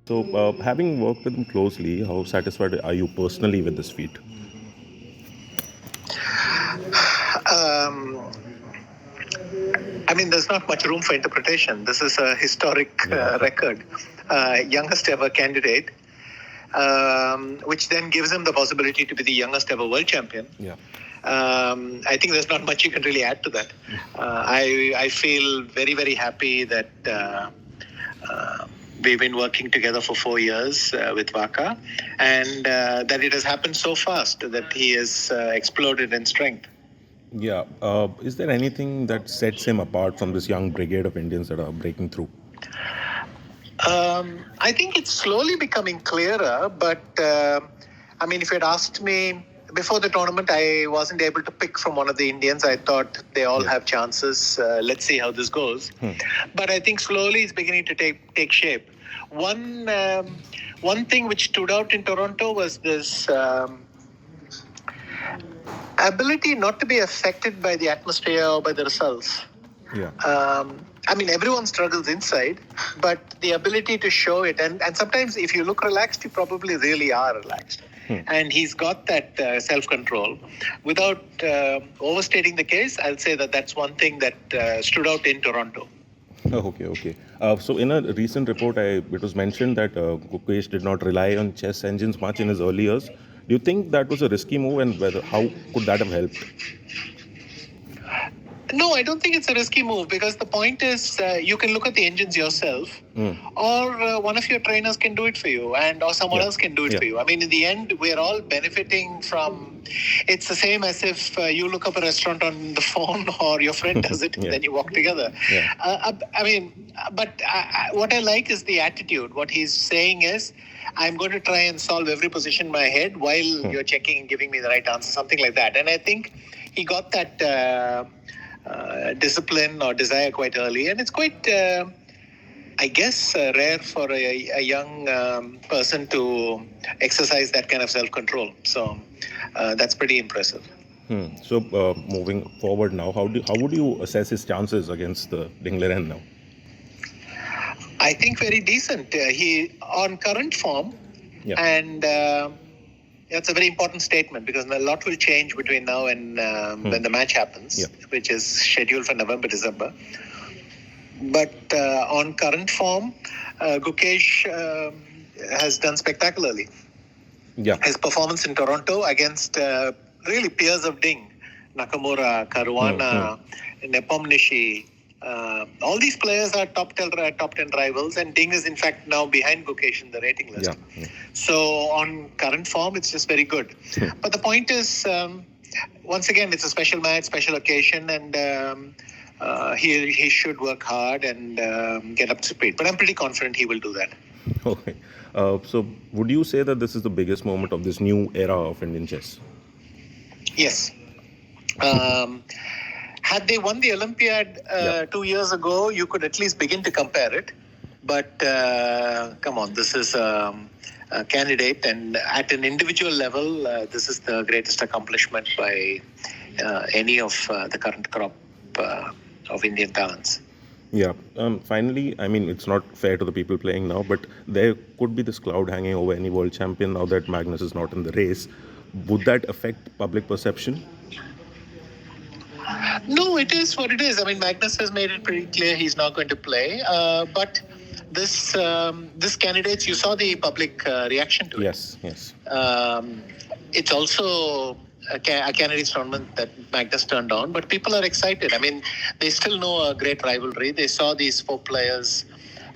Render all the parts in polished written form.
So, having worked with him closely, how satisfied are you personally with this feat? Um, I mean, there's not much room for interpretation. This is a historic record, youngest ever candidate, which then gives him the possibility to be the youngest ever world champion. Yeah. I think there's not much you can really add to that. I feel very, very happy that we've been working together for 4 years with Vaka, and that it has happened so fast that he has exploded in strength. Yeah. Is there anything that sets him apart from this young brigade of Indians that are breaking through? I think it's slowly becoming clearer, but I mean, if you had asked me before the tournament, I wasn't able to pick from one of the Indians. I thought they all have chances. Let's see how this goes. But I think slowly it's beginning to take shape. One thing which stood out in Toronto was this ability not to be affected by the atmosphere or by the results. Yeah. I mean, everyone struggles inside, but the ability to show it, and sometimes if you look relaxed, you probably really are relaxed. And he's got that self-control. Without overstating the case, I'll say that that's one thing that stood out in Toronto. Okay. So in a recent report, it was mentioned that Gukesh did not rely on chess engines much in his early years. Do you think that was a risky move, and how could that have helped? No, I don't think it's a risky move because the point is you can look at the engines yourself, or one of your trainers can do it for you, or someone else can do it for you. I mean, in the end, we're all benefiting from. It's the same as if you look up a restaurant on the phone, or your friend does it, and then you walk together. What I like is the attitude. What he's saying is, I'm going to try and solve every position in my head while you're checking and giving me the right answer, something like that. And I think he got that. Discipline or desire quite early, and it's quite, I guess, rare for a young person to exercise that kind of self-control. So that's pretty impressive. So moving forward now, how would you assess his chances against the Ding Liren now? I think very decent. He on current form, and that's a very important statement because a lot will change between now and when the match happens, which is scheduled for November, December. But on current form, Gukesh has done spectacularly. Yeah. His performance in Toronto against really peers of Ding, Nakamura, Caruana, Nepomniachtchi, all these players are top 10 rivals, and Ding is in fact now behind Gukesh in the rating list. So on current form, it's just very good. But the point is, once again, it's a special match, special occasion, and he should work hard and get up to speed. But I'm pretty confident he will do that. Okay. So would you say that this is the biggest moment of this new era of Indian chess? Yes. Had they won the Olympiad 2 years ago, you could at least begin to compare it. But come on, this is a candidate, and at an individual level, this is the greatest accomplishment by any of the current crop of Indian talents. Yeah. Finally, I mean, it's not fair to the people playing now, but there could be this cloud hanging over any world champion now that Magnus is not in the race. Would that affect public perception? No, it is what it is. I mean, Magnus has made it pretty clear he's not going to play. But this candidates, you saw the public reaction to it. Yes. It's also a candidates tournament that Magnus turned on, but people are excited. I mean, they still know a great rivalry. They saw these four players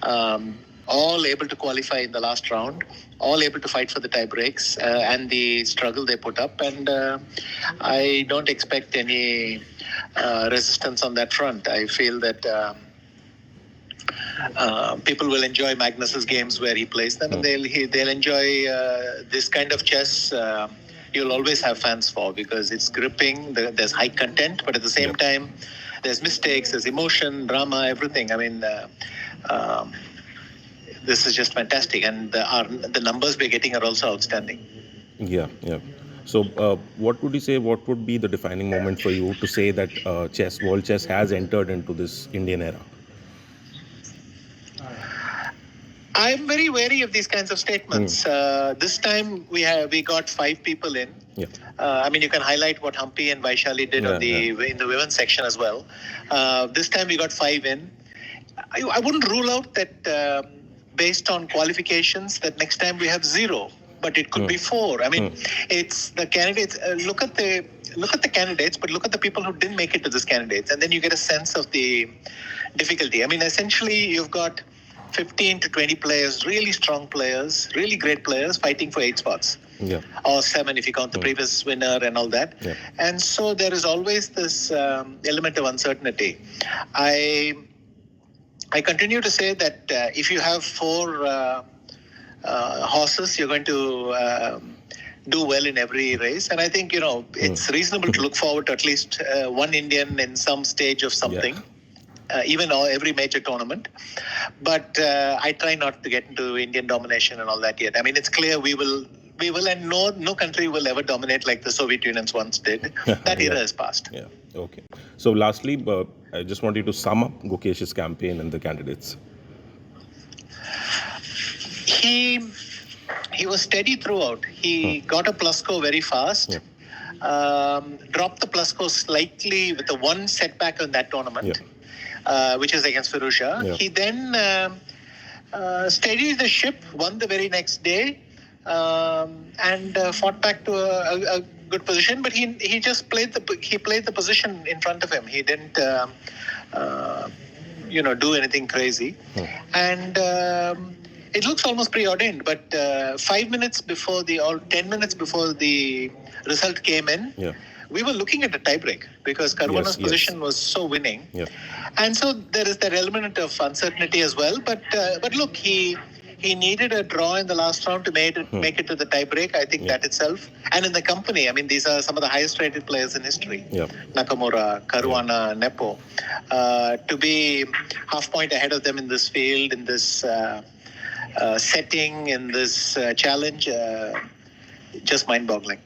all able to qualify in the last round, all able to fight for the tie breaks, and the struggle they put up. And I don't expect any resistance on that front. I feel that people will enjoy Magnus's games where he plays them, and they'll enjoy this kind of chess. You'll always have fans for because it's gripping. There's high content, but at the same time, there's mistakes, there's emotion, drama, everything. I mean, this is just fantastic, and the numbers we're getting are also outstanding. Yeah. So, what would you say? What would be the defining moment for you to say that world chess has entered into this Indian era? I'm very wary of these kinds of statements. This time we got 5 people in. Yeah. I mean, you can highlight what Humpy and Vaishali did in the women's section as well. This time we got 5 in. I wouldn't rule out that based on qualifications that next time we have 0, but it could be 4. I mean, it's the candidates. Look at the candidates, but look at the people who didn't make it to this candidates, and then you get a sense of the difficulty. I mean, essentially, you've got 15 to 20 players, really strong players, really great players fighting for 8 spots. Yeah. Or 7 if you count the previous winner and all that. Yeah. And so there is always this element of uncertainty. I continue to say that if you have 4 horses, you're going to do well in every race. And I think, it's reasonable to look forward to at least one Indian in some stage of something. Yeah. Even every major tournament. But I try not to get into Indian domination and all that yet. I mean, it's clear we will, and no country will ever dominate like the Soviet Union once did. That era is past. Yeah. Okay. So lastly, I just want you to sum up Gukesh's campaign and the candidates. He was steady throughout. He got a plus score very fast. Yeah. Dropped the plus score slightly with the one setback on that tournament. Yeah. Which is against Firuzja. Yeah. He then steadied the ship, won the very next day, and fought back to a good position. But he just played the position in front of him. He didn't do anything crazy. And it looks almost preordained. But 5 minutes before 10 minutes before the result came in. Yeah. We were looking at a tiebreak because Caruana's position was so winning. Yeah. And so there is that element of uncertainty as well. But look, he needed a draw in the last round to make it to the tiebreak. I think that itself. And in the company, I mean, these are some of the highest rated players in history. Yeah. Nakamura, Caruana, Nepo. To be half point ahead of them in this field, in this setting, in this challenge, just mind-boggling.